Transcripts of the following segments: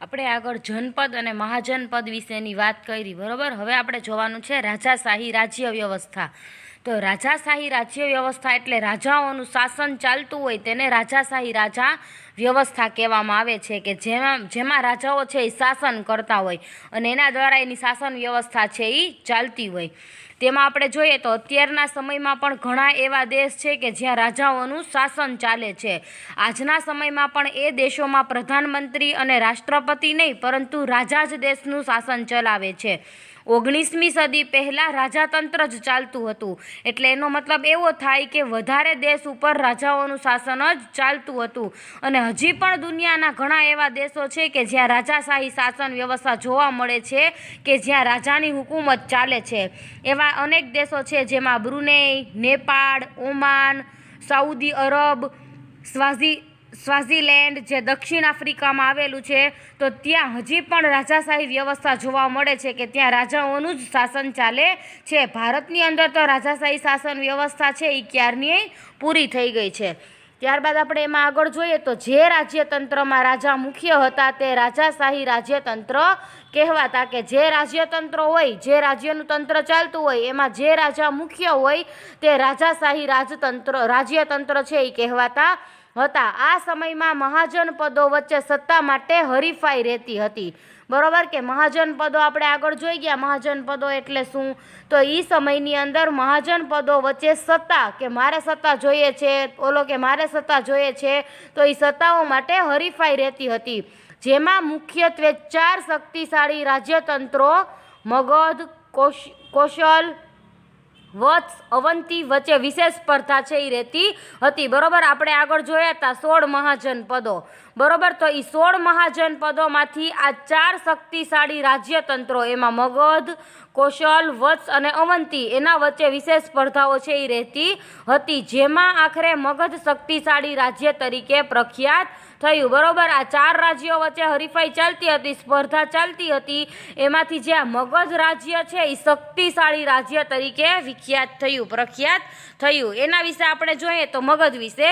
આપણે આગળ જનપદ અને મહાજનપદ વિશેની વાત કરી, બરાબર. હવે આપણે જોવાનું છે રાજાશાહી રાજ્ય વ્યવસ્થા. તો રાજાશાહી રાજ્ય વ્યવસ્થા એટલે રાજાઓનું શાસન ચાલતું હોય તેને રાજાશાહી રાજા વ્યવસ્થા કહેવામાં આવે છે, કે જેમાં રાજાઓ છે એ શાસન કરતા હોય અને એના દ્વારા એની શાસન વ્યવસ્થા છે એ ચાલતી હોય. તેમાં આપણે જોઈએ તો અત્યારના સમયમાં પણ ઘણા એવા દેશ છે કે જ્યાં રાજાઓનું શાસન ચાલે છે. આજના સમયમાં પણ એ દેશોમાં પ્રધાનમંત્રી અને રાષ્ટ્રપતિ નહીં, પરંતુ રાજા જ દેશનું શાસન ચલાવે છે. 19મી સદી પહેલાં રાજાતંત્ર જ ચાલતું હતું, એટલે એનો મતલબ એવો થાય કે વધારે દેશ ઉપર રાજાઓનું શાસન જ ચાલતું હતું. અને હજી પણ દુનિયાના ઘણા એવા દેશો છે કે જ્યાં રાજાશાહી શાસન વ્યવસ્થા જોવા મળે છે, કે જ્યાં રાજાની હુકુમત ચાલે છે. એવા અનેક દેશો છે, જેમાં Brunei, Nepal, Oman, Saudi Arab, Swaziland જે દક્ષિણ આફ્રિકામાં આવેલું છે. તો ત્યાં હજી પણ રાજાશાહી વ્યવસ્થા જોવા મળે છે, કે ત્યાં રાજાઓનું જ શાસન ચાલે છે. ભારતની અંદર તો રાજાશાહી શાસન વ્યવસ્થા છે એ ક્યારની પૂરી થઈ ગઈ છે. ત્યારબાદ આપણે એમાં આગળ જોઈએ તો જે રાજ્યતંત્રમાં રાજા મુખ્ય હતા તે રાજાશાહી રાજ્યતંત્ર કહેવાતા. કે જે રાજ્યતંત્ર હોય, જે રાજ્યનું તંત્ર ચાલતું હોય, એમાં જે રાજા મુખ્ય હોય તે રાજાશાહી રાજ્યતંત્ર છે એ કહેવાતા હતા. આ સમયમાં મહાજનપદો વચ્ચે સત્તા માટે હરીફાઈ રહેતી હતી, બરોબર. કે મહાજનપદો આપણે આગળ જોઈ ગયા. મહાજનપદો એટલે શું? તો એ સમયની અંદર મહાજનપદો વચ્ચે સત્તા, કે મારે સત્તા જોઈએ છે, ઓલો કે મારે સત્તા જોઈએ છે, તો એ સત્તાઓ માટે હરીફાઈ રહેતી હતી. જેમાં મુખ્યત્વે 4 શક્તિશાળી રાજ્યતંત્રો મગધ, કોશલ, વત્સ, અવંતી વચ્ચે વિશેષ સ્પર્ધા છે એ રહેતી હતી, બરોબર. આપણે આગળ જોયા હતા 16 મહાજનપદો, બરોબર. તો એ 16 મહાજનપદોમાંથી આ 4 શક્તિશાળી રાજ્યતંત્રો, એમાં મગધ, કોશલ, વત્સ અને અવંતી, એના વચ્ચે વિશેષ સ્પર્ધાઓ છે એ રહેતી હતી. જેમાં આખરે મગધ શક્તિશાળી રાજ્ય તરીકે પ્રખ્યાત થયું, બરોબર. આ 4 રાજ્યો વચ્ચે હરીફાઈ ચાલતી હતી, સ્પર્ધા ચાલતી હતી. એમાંથી જે આ મગધ રાજ્ય છે એ શક્તિશાળી રાજ્ય તરીકે વિખ્યાત થયું, પ્રખ્યાત થયું. એના વિશે આપણે જોઈએ તો મગધ વિશે,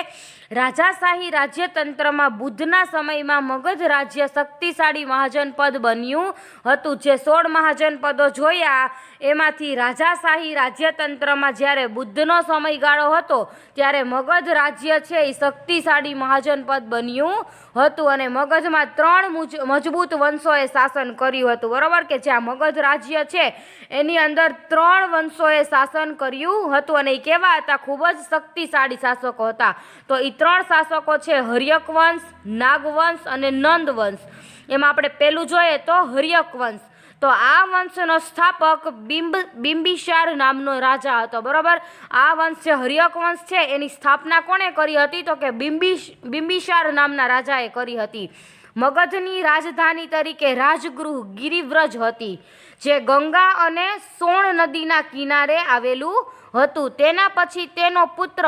રાજાશાહી રાજ્યતંત્રમાં બુદ્ધના સમયમાં મગધ રાજ્ય શક્તિશાળી મહાજનપદ બન્યું હતું. જે 16 મહાજનપદો જોયા એમાંથી રાજાશાહી રાજ્યતંત્રમાં જ્યારે બુદ્ધનો સમયગાળો હતો ત્યારે મગધ રાજ્ય છે એ શક્તિશાળી મહાજનપદ બન્યું હતું. અને મગધમાં 3 મજબૂત વંશોએ શાસન કર્યું હતું, બરોબર. કે જ્યાં મગધ રાજ્ય છે એની અંદર 3 વંશોએ શાસન કર્યું હતું, અને એ કેવા હતા? ખૂબ જ શક્તિશાળી શાસકો હતા. તો એ 3 શાસકો છે હર્યક વંશ, નાગવંશ અને નંદવંશ. એમાં આપણે પહેલું જોઈએ તો હર્યક વંશ. તો આ વંશનો સ્થાપક બિંબિસાર નામનો રાજા હતો, બરોબર. આ વંશ જે હર્યક વંશ છે એની સ્થાપના કોણે કરી હતી? તો કે બિંબિસાર નામના રાજાએ કરી હતી. મગધની રાજધાની તરીકે રાજગૃહ ગિરિવ્રજ હતી, જે ગંગા અને સોણ નદીના કિનારે આવેલું હતું. તેના પછી તેનો પુત્ર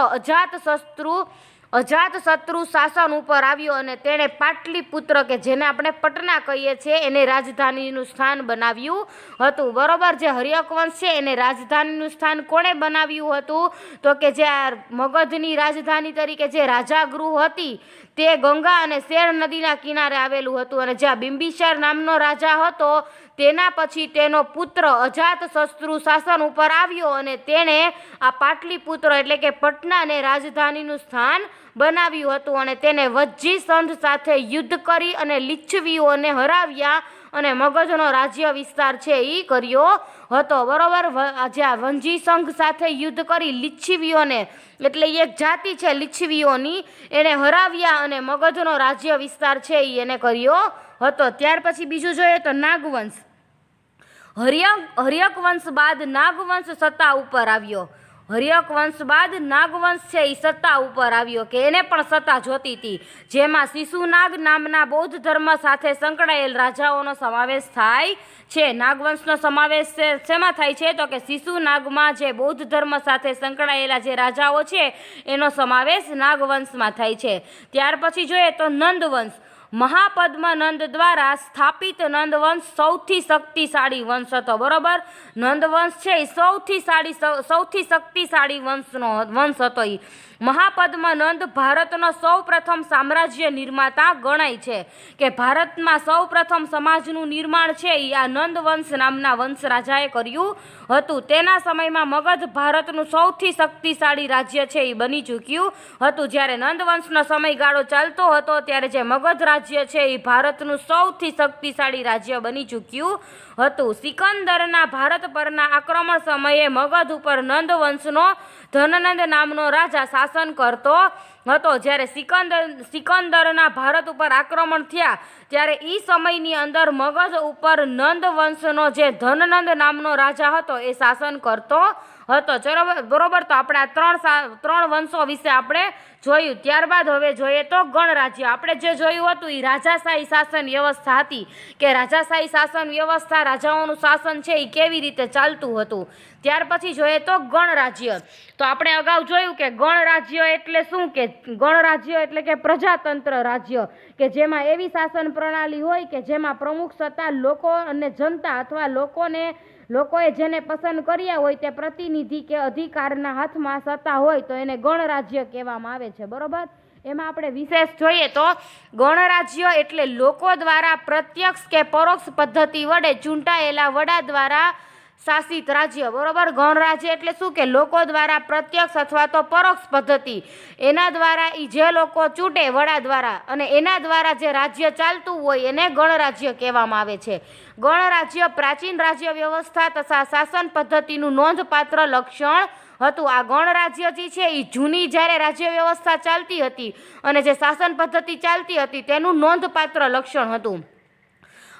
અજાતશત્રુ શાસન ઉપર આવ્યો અને તેણે પાટલીપુત્ર, કે જેને આપણે પટના કહીએ છીએ, એને રાજધાનીનું સ્થાન બનાવ્યું હતું, બરોબર. જે હર્યક વંશ છે એને રાજધાનીનું સ્થાન કોણે બનાવ્યું હતું? તો કે જે મગધની રાજધાની તરીકે જે રાજાગૃહ હતી તે ગંગા અને શેર નદીના કિનારે આવેલું હતું. અને જ્યાં બિંબિસાર નામનો રાજા હતો તેના પછી તેનો પુત્ર અજાતશત્રુ શાસન ઉપર આવ્યો અને તેણે આ પાટલીપુત્ર એટલે કે પટનાને રાજધાનીનું સ્થાન બનાવ્યું હતું. અને તેને વજ્જી સંઘ સાથે યુદ્ધ કરી અને લીચ્છવીઓને હરાવ્યા અને મગધનો રાજ્ય વિસ્તાર છે એ કર્યો હતો, બરોબર. જ્યાં વંજી સંઘ સાથે યુદ્ધ કરી લીચ્છવીઓને, એટલે એક જાતિ છે લીચ્છવીઓની, એને હરાવ્યા અને મગધનો રાજ્ય વિસ્તાર છે એ એને કર્યો હતો. ત્યાર પછી બીજું જોઈએ તો નાગવંશ. હર્યક વંશ બાદ નાગવંશ સત્તા ઉપર આવ્યો. હર્યક વંશ બાદ નાગવંશ છે એ સત્તા ઉપર આવ્યો, કે એને પણ સત્તા જોતી હતી. જેમાં શિશુનાગ નામના બૌદ્ધ ધર્મ સાથે સંકળાયેલ રાજાઓનો સમાવેશ થાય છે. નાગવંશનો સમાવેશ શેમાં થાય છે? તો કે શિશુનાગમાં જે બૌદ્ધ ધર્મ સાથે સંકળાયેલા જે રાજાઓ છે એનો સમાવેશ નાગવંશમાં થાય છે. ત્યાર પછી જોઈએ તો નંદવંશ. મહાપદ્મનંદ દ્વારા સ્થાપિત નંદવંશ સૌથી શક્તિશાળી વંશ હતો. બરોબર, નંદવંશ છે એ સૌથી શક્તિશાળી વંશ હતો. એ મહાપદ્મનંદ ભારતનો સૌ પ્રથમ સામ્રાજ્ય નિર્માતા ગણાય છે, કે ભારતમાં સૌ પ્રથમ સમાજનું નિર્માણ છે એ આ નંદવંશ નામના વંશ રાજાએ કર્યું હતું. તેના સમયમાં મગધ ભારતનું સૌથી શક્તિશાળી રાજ્ય છે એ બની ચૂક્યું હતું. જ્યારે નંદવંશનો સમયગાળો ચાલતો હતો ત્યારે જે મગધ રાજ્ય છે એ ભારતનું સૌથી શક્તિશાળી રાજ્ય બની ચૂક્યું હતું. સિકંદરના ભારત પરના આક્રમણ સમયે મગધ ઉપર નંદવંશનો ધનનંદ નામનો રાજા શાસન કરતો હતો. જ્યારે સિકંદરના ભારત ઉપર આક્રમણ થયા ત્યારે એ સમયની અંદર મગધ ઉપર નંદવંશનો જે ધનનંદ નામનો રાજા હતો એ શાસન કરતો હતો. ચલો બરોબર, તો આપણે આ ત્રણ વંશો વિશે આપણે જોયું. ત્યારબાદ હવે જોઈએ તો ગણરાજ્ય. આપણે જે જોયું હતું એ રાજાશાહી શાસન વ્યવસ્થા હતી, કે રાજાશાહી શાસન વ્યવસ્થા, રાજાઓનું શાસન છે એ કેવી રીતે ચાલતું હતું. ત્યાર પછી જોઈએ તો ગણરાજ્ય. તો આપણે અગાઉ જોયું કે ગણરાજ્ય એટલે શું, કે ગણરાજ્ય એટલે કે પ્રજાતંત્ર રાજ્ય, કે જેમાં એવી શાસન પ્રણાલી હોય કે જેમાં પ્રમુખ સત્તા લોકો અને જનતા અથવા લોકોએ જેને પસંદ કર્યા હોય તે પ્રતિનિધિ કે અધિકારના હાથમાં સત્તા હોય તો એને ગણરાજ્ય કહેવામાં આવે છે. બરોબર, એમાં આપણે વિશેષ જોઈએ તો ગણરાજ્ય એટલે લોકો દ્વારા પ્રત્યક્ષ કે પરોક્ષ પદ્ધતિ વડે ચૂંટાયેલા વડા દ્વારા શાસિત રાજ્ય. બરોબર, ગણરાજ્ય એટલે શું, કે લોકો દ્વારા પ્રત્યક્ષ અથવા તો પરોક્ષ પદ્ધતિ, એના દ્વારા જે લોકો ચૂંટે વડા દ્વારા અને એના દ્વારા જે રાજ્ય ચાલતું હોય એને ગણરાજ્ય કહેવામાં આવે છે. ગણરાજ્ય પ્રાચીન રાજ્ય વ્યવસ્થા તથા શાસન પદ્ધતિનું નોંધપાત્ર લક્ષણ હતું. આ ગણરાજ્ય જે છે એ જૂની જ્યારે રાજ્ય વ્યવસ્થા ચાલતી હતી અને જે શાસન પદ્ધતિ ચાલતી હતી તેનું નોંધપાત્ર લક્ષણ હતું.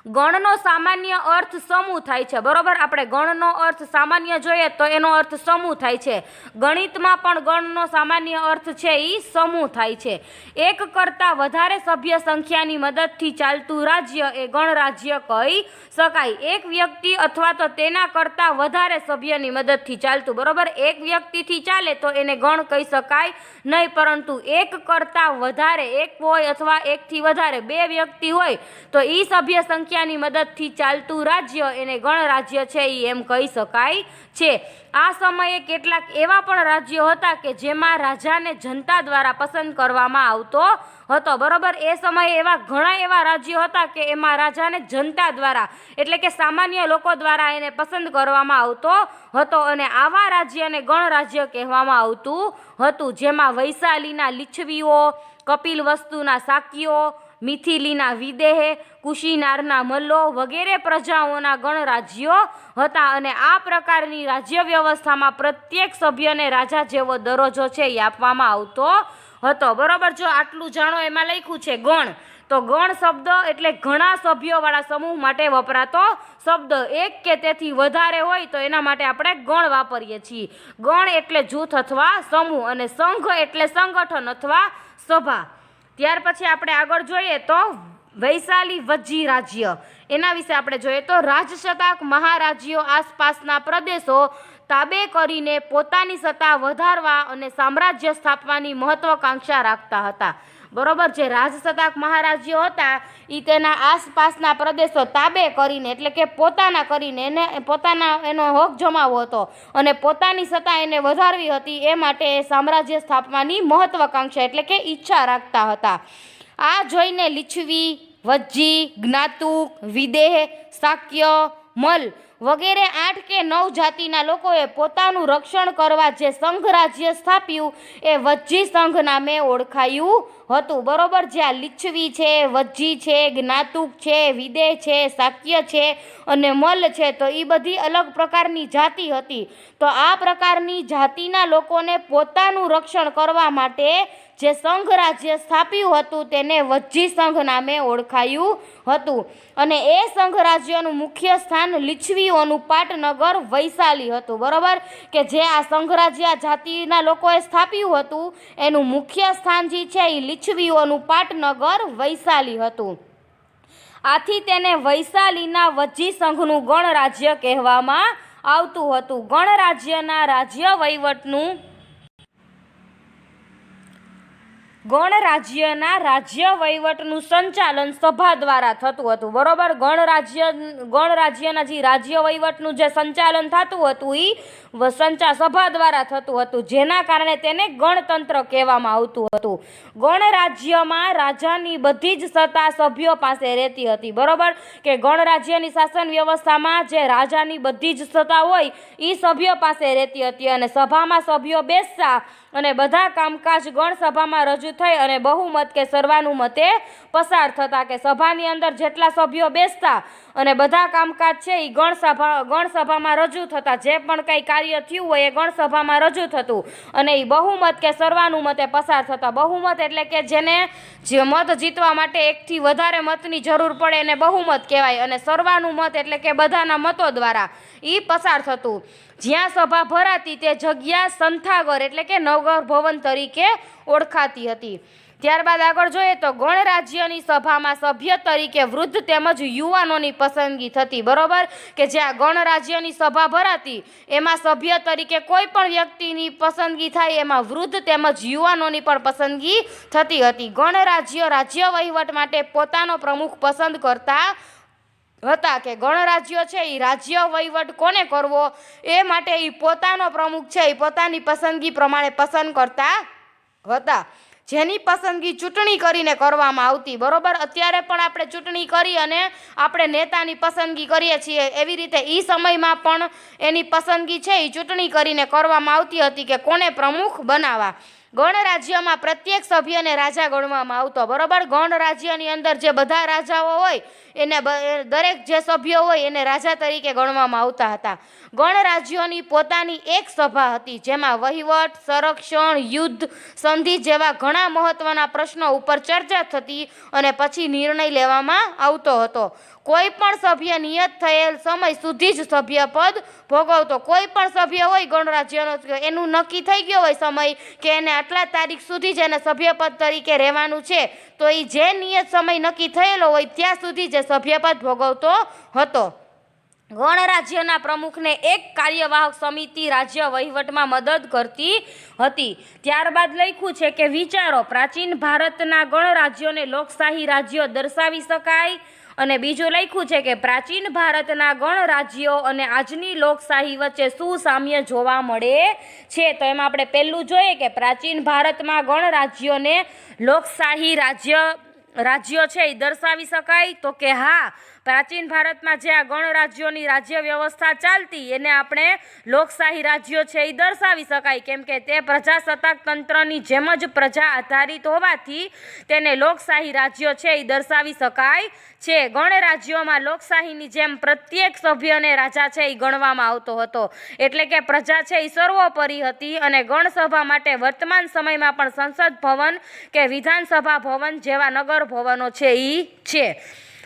ગણનો સામાન્ય અર્થ સમૂહ થાય છે. બરોબર, આપણે ગણનો અર્થ સામાન્ય જોઈએ તો એનો અર્થ સમૂહ થાય છે. ગણિતમાં પણ ગણનો સામાન્ય અર્થ છે એ સમૂહ થાય છે. એક કરતાં વધારે સભ્ય સંખ્યાની મદદથી ચાલતું રાજ્ય એ ગણરાજ્ય કહી શકાય. એક વ્યક્તિ અથવા તો તેના કરતાં વધારે સભ્યની મદદથી ચાલતું. બરોબર, એક વ્યક્તિથી ચાલે તો એને ગણ કહી શકાય નહીં, પરંતુ એક કરતાં વધારે, એક હોય અથવા એકથી વધારે બે વ્યક્તિ હોય તો એ સભ્ય સંખ્યાની મદદથી ચાલતું રાજ્ય એને ગણરાજ્ય છે એ એમ કહી શકાય છે. આ સમયે કેટલાક એવા પણ રાજ્યો હતા કે જેમાં રાજાને જનતા દ્વારા પસંદ કરવામાં આવતો હતો. બરોબર, એ સમયે ઘણા એવા રાજ્યો હતા કે એમાં રાજાને જનતા દ્વારા એટલે કે સામાન્ય લોકો દ્વારા એને પસંદ કરવામાં આવતો હતો અને આવા રાજ્યને ગણરાજ્ય કહેવામાં આવતું હતું. જેમાં વૈશાલીના લીછવીઓ, કપિલવસ્તુના શાક્યો, મિથિલીના વિદેહ, કુશીનારના મલ્લો વગેરે પ્રજાઓના ગણરાજ્યો હતા. અને આ પ્રકારની રાજ્ય વ્યવસ્થામાં પ્રત્યેક સભ્યને રાજા જેવો દરજ્જો છે એ આપવામાં આવતો હતો. બરોબર, જો આટલું જાણો એમાં લખ્યું છે ગણ. તો ગણ શબ્દ એટલે ઘણા સભ્યોવાળા સમૂહ માટે વપરાતો શબ્દ. એક કે તેથી વધારે હોય તો એના માટે આપણે ગણ વાપરીએ છીએ. ગણ એટલે જૂથ અથવા સમૂહ, અને સંઘ એટલે સંગઠન અથવા સભા. ત્યાર પછી આપણે આગળ જોઈએ તો વૈશાલી વજ્જી રાજ્ય. એના વિશે આપણે જોઈએ તો રાજસત્તાક મહારાજ્યો આસપાસના પ્રદેશો તાબે કરીને પોતાની સત્તા વધારવા અને સામ્રાજ્ય સ્થાપવાની મહત્વાકાંક્ષા રાખતા હતા. બરોબર, જે રાજસત્તાક મહારાજ્યો હતા એ તેના આસપાસના પ્રદેશો તાબે કરીને એટલે કે પોતાના કરીને એનો હક જમાવો હતો અને પોતાની સત્તા એને વધારવી હતી. એ માટે સામ્રાજ્ય સ્થાપવાની મહત્વાકાંક્ષા એટલે કે ઈચ્છા રાખતા હતા. આ જોઈને લીછવી, વજ્જી, જ્ઞાતુક, વિદેહ, શાક્ય, મલ વગેરે 8 કે 9 જાતિના લોકોએ પોતાનું રક્ષણ કરવા જે સંઘ રાજ્ય સ્થાપ્યું એ વજ્જી સંઘ નામે ઓળખાયું હતું. બરોબર, જ્યાં લીછવી છે, વજ્જી છે, જ્ઞાતુક છે, વિદેહ છે, શાક્ય છે અને મલ છે, તો એ બધી અલગ પ્રકારની જાતિ હતી. તો આ પ્રકારની જાતિના લોકોને પોતાનું રક્ષણ કરવા માટે જે સંઘ રાજ્ય સ્થાપ્યું હતું તેને વજ્જી સંઘ નામે ઓળખાયું હતું. અને એ સંઘ રાજ્યનું મુખ્ય સ્થાન લીછવીઓનું પાટનગર વૈશાલી હતું. બરોબર, કે જે આ સંઘ રાજ્ય જાતિના લોકોએ સ્થાપ્યું હતું એનું મુખ્ય સ્થાન જે છે એ લીછવીઓનું પાટનગર વૈશાલી હતું. આથી તેને વૈશાલીના વજ્જી સંઘનું ગણરાજ્ય કહેવામાં આવતું હતું. ગણરાજ્યના રાજ્ય વહીવટનું સંચાલન સભા દ્વારા થતું હતું. બરોબર, ગણરાજ્યના જે રાજ્ય વહીવટનું જે સંચાલન થતું હતું એ સભા દ્વારા થતું હતું, જેના કારણે તેને ગણતંત્ર કહેવામાં આવતું હતું. ગણરાજ્યમાં રાજાની બધી જ સત્તા સભ્યો પાસે રહેતી હતી. બરોબર, કે ગણરાજ્યની શાસન વ્યવસ્થામાં જે રાજાની બધી જ સત્તા હોય એ સભ્યો પાસે રહેતી હતી અને સભામાં સભ્યો બેસતા અને બધા કામકાજ ગણસભામાં રજૂ થઈ અને બહુમત કે સર્વાનુમતે પસાર થતા. કે સભાની અંદર જેટલા સભ્યો બેસતા અને બધા કામકાજ છે એ ગણસભામાં રજૂ થતા. જે પણ કંઈ કાર્ય થયું હોય એ ગણસભામાં રજૂ થતું અને એ બહુમત કે સર્વાનુમતે પસાર થતા. બહુમત એટલે કે જેને જે મત જીતવા માટે એકથી વધારે મતની જરૂર પડે એને બહુમત કહેવાય, અને સર્વાનુમત એટલે કે બધાના મતો દ્વારા એ પસાર થતું. જ્યાં સભા ભરાતી તે જગ્યા સંથાગર એટલે કે નગર ભવન તરીકે ઓળખાતી હતી. ત્યારબાદ આગળ જોઈએ તો ગણરાજ્યની સભામાં સભ્ય તરીકે વૃદ્ધ તેમજ યુવાનોની પસંદગી થતી. બરોબર, કે જ્યાં ગણરાજ્યની સભા ભરાતી એમાં સભ્ય તરીકે કોઈ પણ વ્યક્તિની પસંદગી થાય એમાં વૃદ્ધ તેમજ યુવાનોની પણ પસંદગી થતી હતી. ગણરાજ્ય રાજ્ય વહીવટ માટે પોતાનો પ્રમુખ પસંદ કરતા હતા. કે ગણરાજ્ય છે એ રાજ્ય વહીવટ કોને કરવો એ માટે એ પોતાનો પ્રમુખ છે એ પોતાની પસંદગી પ્રમાણે પસંદ કરતા હતા, જેની પસંદગી ચૂંટણી કરીને કરવામાં આવતી. બરોબર, અત્યારે પણ આપણે ચૂંટણી કરી અને આપણે નેતાની પસંદગી કરીએ છીએ, એવી રીતે એ સમયમાં પણ એની પસંદગી છે એ ચૂંટણી કરીને કરવામાં આવતી હતી કે કોને પ્રમુખ બનાવવા. ગણરાજ્યમાં પ્રત્યેક સભ્યને રાજા ગણવામાં આવતો. બરોબર, ગણરાજ્યની અંદર જે બધા રાજાઓ હોય એને દરેક જે સભ્યો હોય એને રાજા તરીકે ગણવામાં આવતા હતા. ગણરાજ્યોની પોતાની એક સભા હતી જેમાં વહીવટ, સંરક્ષણ, યુદ્ધ, સંધિ જેવા ઘણા મહત્વના પ્રશ્નો ઉપર ચર્ચા થતી અને પછી નિર્ણય લેવામાં આવતો હતો. કોઈ પણ સભ્ય નિયત થયેલ સમય સુધી જ સભ્યપદ ભોગવતો. કોઈ પણ સભ્ય હોય ગણરાજ્યનો એનું નક્કી થઈ ગયો હોય સમય કે એને આટલા તારીખ સુધી જ એને સભ્યપદ તરીકે રહેવાનું છે, તો એ જે નિયત સમય નક્કી થયેલો હોય ત્યાં સુધી જ સભ્યપદ ભોગવતો હતો. ગણરાજ્યના પ્રમુખને એક કાર્યવાહક સમિતિ રાજ્ય વહીવટમાં મદદ કરતી હતી. ત્યારબાદ લખ્યું છે કે વિચારો પ્રાચીન ભારતના ગણરાજ્યોને લોકશાહી રાજ્યો દર્શાવી શકાય. અને બીજું લખ્યું છે કે પ્રાચીન ભારતના ગણરાજ્યો અને આજની લોકશાહી વચ્ચે શું સામ્ય જોવા મળે છે. તો એમાં આપણે પહેલું જોઈએ કે પ્રાચીન ભારતમાં ગણરાજ્યોને લોકશાહી રાજ્યો છે એ દર્શાવી શકાય. તો કે હા, પ્રાચીન ભારતમાં જે આ ગણરાજ્યોની રાજ્ય વ્યવસ્થા ચાલતી એને આપણે લોકશાહી રાજ્યો છે એ દર્શાવી શકાય, કેમ કે તે પ્રજાસત્તાક તંત્રની જેમ જ પ્રજા આધારિત હોવાથી તેને લોકશાહી રાજ્યો છે એ દર્શાવી શકાય છે. ગણરાજ્યોમાં લોકશાહીની જેમ પ્રત્યેક સભ્યને રાજા છે એ ગણવામાં આવતો હતો, એટલે કે પ્રજા છે એ સર્વોપરી હતી અને ગણસભા માટે વર્તમાન સમયમાં પણ સંસદ ભવન કે વિધાનસભા ભવન જેવા નગર ભવનો છે એ છે.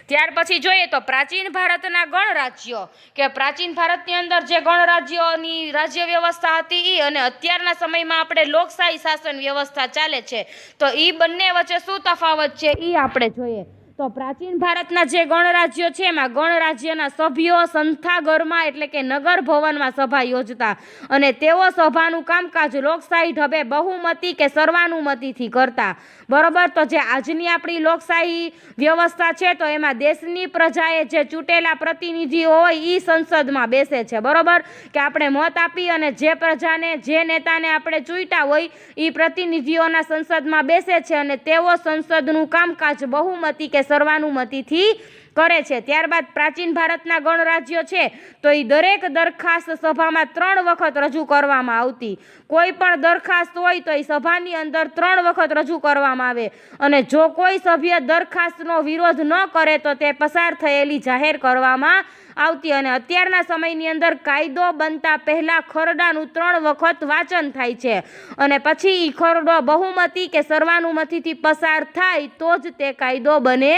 ત્યાર પછી જોઈએ તો પ્રાચીન ભારતના ગણરાજ્યો, કે પ્રાચીન ભારતની અંદર જે ગણરાજ્યોની રાજ્ય વ્યવસ્થા હતી અને અત્યારના સમયમાં આપણે લોકશાહી શાસન વ્યવસ્થા ચાલે છે, તો એ બંને વચ્ચે શું તફાવત છે એ આપણે જોઈએ. તો પ્રાચીન ભારતના જે ગણરાજ્યો છે એમાં ગણરાજ્યના સભ્યો સંસ્થાગરમાં એટલે કે નગર ભવનમાં સભા યોજતા અને તેઓ સભાનું કામકાજ લોકશાહી ઢબે બહુમતી કે સર્વાનુમતિથી કરતા. બરોબર, તો જે આજની આપણી લોકશાહી વ્યવસ્થા છે તો એમાં દેશની પ્રજાએ જે ચૂંટેલા પ્રતિનિધિઓ હોય એ સંસદમાં બેસે છે. બરોબર, કે આપણે મત આપી અને જે પ્રજાને જે નેતાને આપણે ચૂંટ્યા હોય એ પ્રતિનિધિઓના સંસદમાં બેસે છે અને તેઓ સંસદનું કામકાજ બહુમતી કે સર્વાનુમતિથી કરે છે. ત્યારબાદ પ્રાચીન ભારતના ગણરાજ્યો છે તો એ દરેક દરખાસ્ત સભામાં 3 વખત રજૂ કરવામાં આવતી. કોઈ પણ દરખાસ્ત હોય તો એ સભાની અંદર 3 વખત રજૂ કરવામાં આવે અને જો કોઈ સભ્ય દરખાસ્તનો વિરોધ ન કરે તો તે પસાર થયેલી જાહેર કરવામાં આવતી. અને અત્યારના સમયની અંદર કાયદો બનતા પહેલા ખરડાનું 3 વખત વાંચન થાય છે અને પછી એ ખરડો બહુમતી કે સર્વાનુમતિથી પસાર થાય તો જ તે કાયદો બને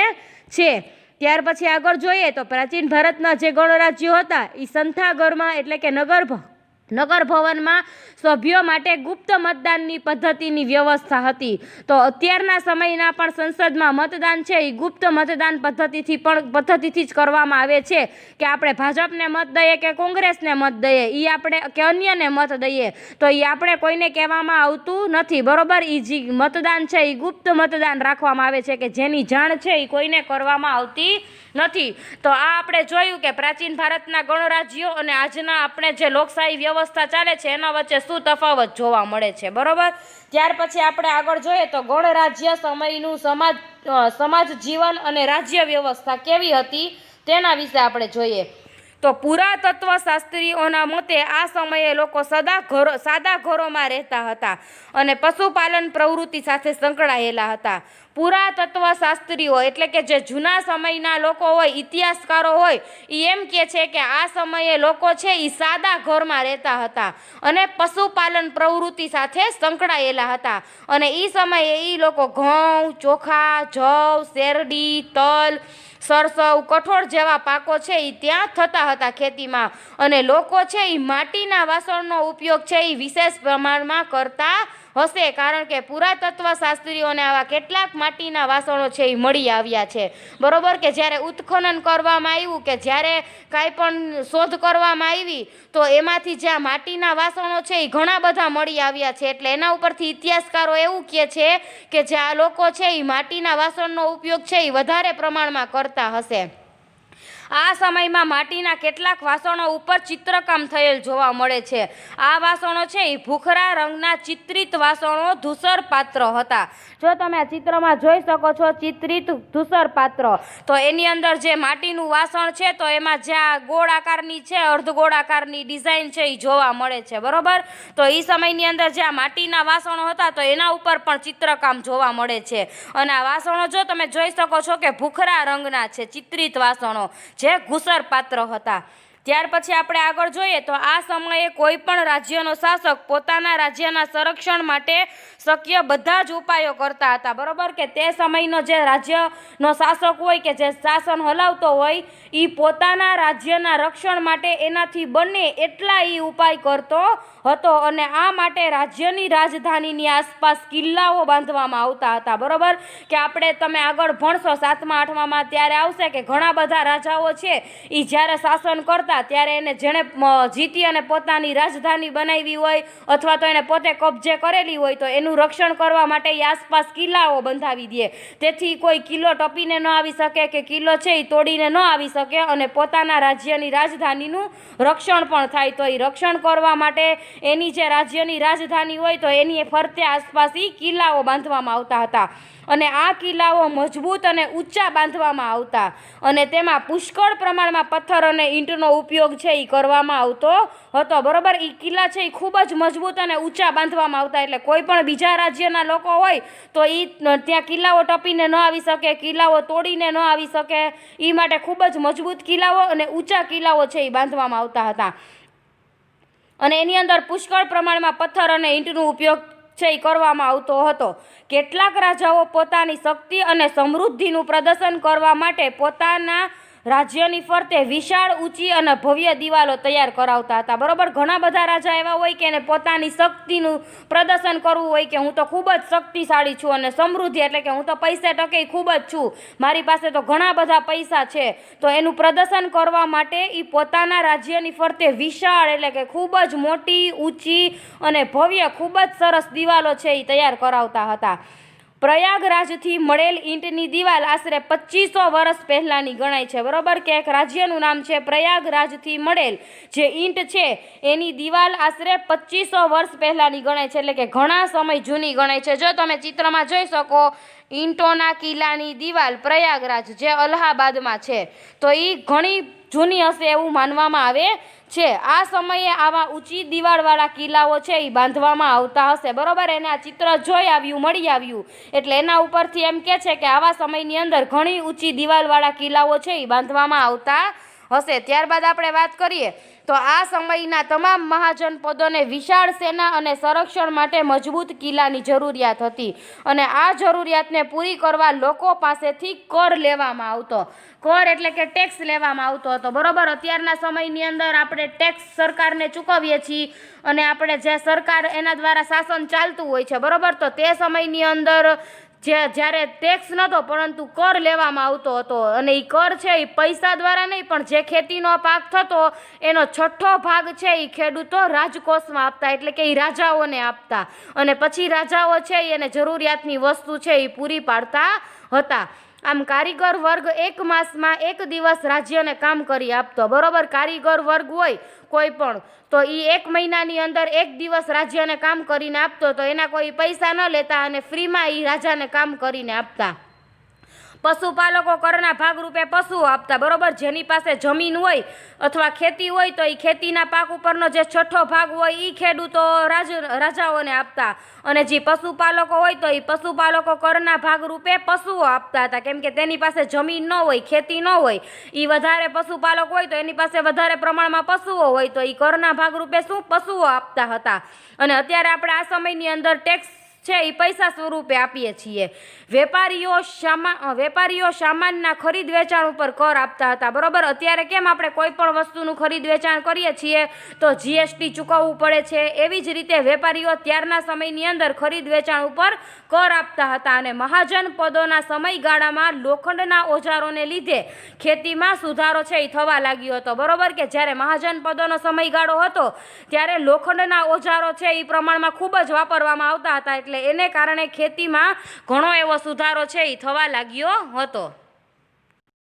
છે. ત્યાર પછી આગળ જોઈએ તો પ્રાચીન ભારતના જે ગણરાજ્યો હતા એ સંથાગરમાં એટલે કે નગર નગર ભવનમાં સભ્યો માટે ગુપ્ત મતદાનની પદ્ધતિની વ્યવસ્થા હતી. તો અત્યારના સમયના પણ સંસદમાં મતદાન છે એ ગુપ્ત મતદાન પદ્ધતિથી જ કરવામાં આવે છે કે આપણે ભાજપને મત દઈએ કે કોંગ્રેસને મત દઈએ, એ આપણે કે અન્યને મત દઈએ તો એ આપણે કોઈને કહેવામાં આવતું નથી. બરોબર, એ જે મતદાન છે એ ગુપ્ત મતદાન રાખવામાં આવે છે કે જેની જાણ છે એ કોઈને કરવામાં આવતી નથી. તો આ આપણે જોયું કે પ્રાચીન ભારતના ગણરાજ્યો અને આજના આપણે જે લોકશાહી વ્યવસ્થા ચાલે છે એના વચ્ચે શું તફાવત જોવા મળે છે. બરોબર, ત્યાર પછી આપણે આગળ જોઈએ તો ગણરાજ્ય સમયનું સમાજ જીવન અને રાજ્ય વ્યવસ્થા કેવી હતી તેના વિશે આપણે જોઈએ. તો પુરાતત્વ શાસ્ત્રીઓના મતે આ સમયે લોકો સાદા ઘરોમાં રહેતા હતા અને પશુપાલન પ્રવૃત્તિ સાથે સંકળાયેલા હતા. પુરાતત્વ શાસ્ત્રીઓ એટલે કે જે જૂના સમયના લોકો હોય, ઇતિહાસકારો હોય, એ એમ કહે છે કે આ સમયે લોકો છે એ સાદા ઘરમાં રહેતા હતા અને પશુપાલન પ્રવૃત્તિ સાથે સંકળાયેલા હતા. અને એ સમયે એ લોકો ઘઉં, ચોખા, જવ, શેરડી, તલ, સરસવ, કઠોળ જેવા પાકો છે એ ત્યાં થતા હતા ખેતીમાં. અને લોકો છે એ માટીના વાસણનો ઉપયોગ છે એ વિશેષ પ્રમાણમાં કરતા હશે, કારણ કે પુરાતત્વ શાસ્ત્રીઓને આવા કેટલાક માટીના વાસણો છે એ મળી આવ્યા છે. બરોબર, કે જ્યારે ઉત્ખનન કરવામાં આવ્યું કે જ્યારે કાંઈ પણ શોધ કરવામાં આવી તો એમાંથી જે આ માટીના વાસણો છે એ ઘણા બધા મળી આવ્યા છે. એટલે એના ઉપરથી ઇતિહાસકારો એવું કહે છે કે જે આ લોકો છે એ માટીના વાસણનો ઉપયોગ છે એ વધારે પ્રમાણમાં કરતા હશે. આ સમયમાં માટીના કેટલાક વાસણો ઉપર ચિત્રકામ થયેલ જોવા મળે છે. આ વાસણો છે એ ભૂખરા રંગના ચિત્રિત વાસણો ધૂસર પાત્ર હતા. જો તમે આ ચિત્રમાં જોઈ શકો છો ચિત્રિત ધૂસર પાત્ર, તો એની અંદર જે માટીનું વાસણ છે તો એમાં જ્યાં ગોળ આકારની છે, અર્ધગોળ આકારની ડિઝાઇન છે એ જોવા મળે છે. બરોબર, તો એ સમયની અંદર જે આ માટીના વાસણો હતા તો એના ઉપર પણ ચિત્રકામ જોવા મળે છે. અને આ વાસણો જો તમે જોઈ શકો છો કે ભૂખરા રંગના છે, ચિત્રિત વાસણો જે ઘૂસર પાત્ર હતા. ત્યાર પછી આપણે આગળ જોઈએ તો આ સમયે કોઈ પણ રાજ્યનો શાસક પોતાના રાજ્યના સંરક્ષણ માટે શક્ય બધા જ ઉપાયો કરતા હતા. બરોબર, કે તે સમયનો જે રાજ્યનો શાસક હોય કે જે શાસન હલાવતો હોય એ પોતાના રાજ્યના રક્ષણ માટે એનાથી બને એટલા એ ઉપાય કરતો હતો. અને આ માટે રાજ્યની રાજધાનીની આસપાસ કિલ્લાઓ બાંધવામાં આવતા હતા. બરોબર, કે આપણે તમે આગળ ભણશો 7મા 8મામાં ત્યારે આવશે કે ઘણા બધા રાજાઓ છે એ જ્યારે શાસન કરતા ત્યારે એને જેણે જીતી અને પોતાની રાજધાની બનાવી હોય અથવા તો એને પોતે કબજે કરેલી હોય તો એનું રક્ષણ કરવા માટે એ આસપાસ કિલ્લાઓ બંધાવી દે. તેથી કોઈ કિલ્લો ટપીને ન આવી શકે કે કિલ્લો છે એ તોડીને ન આવી શકે અને પોતાના રાજ્યની રાજધાનીનું રક્ષણ પણ થાય. તો એ રક્ષણ કરવા માટે એની જે રાજ્યની રાજધાની હોય તો એની ફરતે આસપાસ એ કિલ્લાઓ બાંધવામાં આવતા હતા. અને આ કિલ્લાઓ મજબૂત અને ઊંચા બાંધવામાં આવતા અને તેમાં પુષ્કળ પ્રમાણમાં પથ્થર અને ઈંટનો ઉપયોગ છે એ કરવામાં આવતો હતો. બરોબર, એ કિલ્લા છે એ ખૂબ જ મજબૂત અને ઊંચા બાંધવામાં આવતા એટલે કોઈ પણ બીજા રાજ્યના લોકો હોય તો એ ત્યાં કિલ્લાઓ ટપીને ન આવી શકે, કિલ્લાઓ તોડીને ન આવી શકે, એ માટે ખૂબ જ મજબૂત કિલ્લાઓ અને ઊંચા કિલ્લાઓ છે એ બાંધવામાં આવતા હતા. અને એની અંદર પુષ્કળ પ્રમાણમાં પથ્થર અને ઈંટનો ઉપયોગ છે એ કરવામાં આવતો હતો. કેટલાક રાજાઓ પોતાની શક્તિ અને સમૃદ્ધિનું પ્રદર્શન કરવા માટે પોતાના રાજ્યની ફરતે વિશાળ, ઊંચી અને ભવ્ય દિવાલો તૈયાર કરાવતા હતા. બરોબર, ઘણા બધા રાજા એવા હોય કે એને પોતાની શક્તિનું પ્રદર્શન કરવું હોય કે હું તો ખૂબ જ શક્તિશાળી છું અને સમૃદ્ધિ એટલે કે હું તો પૈસે ટકે ખૂબ જ છું, મારી પાસે તો ઘણા બધા પૈસા છે. તો એનું પ્રદર્શન કરવા માટે એ પોતાના રાજ્યની ફરતે વિશાળ એટલે કે ખૂબ જ મોટી, ઊંચી અને ભવ્ય ખૂબ જ સરસ દિવાલો છે એ તૈયાર કરાવતા હતા. પ્રયાગરાજથી મળેલ ઈંટની દિવાલ આશરે 2500 વર્ષ પહેલાંની ગણાય છે. બરોબર, કે એક રાજ્યનું નામ છે પ્રયાગરાજથી મળેલ જે ઈંટ છે એની દિવાલ આશરે 2500 વર્ષ પહેલાંની ગણાય છે, એટલે કે ઘણા સમય જૂની ગણાય છે. જો તમે ચિત્રમાં જોઈ શકો ઈંટોના કિલ્લાની દિવાલ પ્રયાગરાજ જે અલ્હાબાદમાં છે તો એ ઘણી જૂની હશે એવું માનવામાં આવે છે. આ સમયે આવા ઊંચી દિવાળવાળા કિલ્લાઓ છે એ બાંધવામાં આવતા હશે. બરોબર, એને આ ચિત્ર મળી આવ્યું એટલે એના ઉપરથી એમ કે છે કે આવા સમયની અંદર ઘણી ઊંચી દિવાલવાળા કિલ્લાઓ છે એ બાંધવામાં આવતા હશે। ત્યારબાદ આપણે વાત કરીએ તો આ સમયના તમામ મહાજન પદોને વિશાળ સેના અને સંરક્ષણ માટે મજબૂત કિલ્લાની જરૂરિયાત હતી અને આ જરૂરિયાતને પૂરી કરવા લોકો પાસેથી કર લેવામાં આવતો। કર એટલે કે ટેક્સ લેવામાં આવતો હતો, બરોબર। અત્યારના સમયની અંદર આપણે ટેક્સ સરકારને ચૂકવીએ છીએ અને આપણે જે સરકાર એના દ્વારા શાસન ચાલતું હોય છે, બરોબર। તો તે સમયની અંદર જ્યારે ટેક્સ નહોતો પરંતુ કર લેવામાં આવતો હતો અને એ કર છે એ પૈસા દ્વારા નહીં પણ જે ખેતીનો પાક થતો એનો 6ઠ્ઠો ભાગ છે એ ખેડૂતો રાજકોષમાં આપતા, એટલે કે એ રાજાઓને આપતા અને પછી રાજાઓ છે એને જરૂરિયાતની વસ્તુ છે એ પૂરી પાડતા હતા। આમ કારીગર વર્ગ 1 માસમાં 1 દિવસ રાજ્યને કામ કરી આપતો, બરોબર। કારીગર વર્ગ હોય કોઈ પણ તો એ 1 મહિનાની અંદર 1 દિવસ રાજ્યને કામ કરીને આપતો, તો એના કોઈ પૈસા ન લેતા અને ફ્રીમાં એ રાજાને કામ કરીને આપતા। પશુપાલકો કરના ભાગરૂપે પશુઓ આપતા, બરોબર। જેની પાસે જમીન હોય અથવા ખેતી હોય તો એ ખેતીના પાક ઉપરનો જે 6ઠ્ઠો ભાગ હોય એ ખેડૂતો રાજાઓને આપતા અને જે પશુપાલકો હોય તો એ પશુપાલકો કરના ભાગરૂપે પશુઓ આપતા હતા, કેમ કે તેની પાસે જમીન ન હોય, ખેતી ન હોય, એ વધારે પશુપાલક હોય તો એની પાસે વધારે પ્રમાણમાં પશુઓ હોય તો એ કરના ભાગરૂપે શું પશુઓ આપતા હતા। અને અત્યારે આપણે આ સમયની અંદર ટેક્સ છે એ પૈસા સ્વરૂપે આપીએ છીએ। વેપારીઓ સામાનના ખરીદ વેચાણ ઉપર કર આપતા હતા, બરોબર। અત્યારે કેમ આપણે કોઈ પણ વસ્તુનું ખરીદ વેચાણ કરીએ છીએ તો GST ચૂકવવું પડે છે, એવી જ રીતે વેપારીઓ ત્યારના સમયની અંદર ખરીદ વેચાણ ઉપર કર આપતા હતા અને મહાજન પદોના સમયગાળામાં લોખંડના ઓજારોને લીધે ખેતીમાં સુધારો છે એ થવા લાગ્યો હતો, બરોબર। કે જ્યારે મહાજન પદોનો સમયગાળો હતો ત્યારે લોખંડના ઓજારો છે એ પ્રમાણમાં ખૂબ જ વાપરવામાં આવતા હતા, એટલે એને કારણે ખેતીમાં ઘણો એવો સુધારો છે એ થવા લાગ્યો હતો।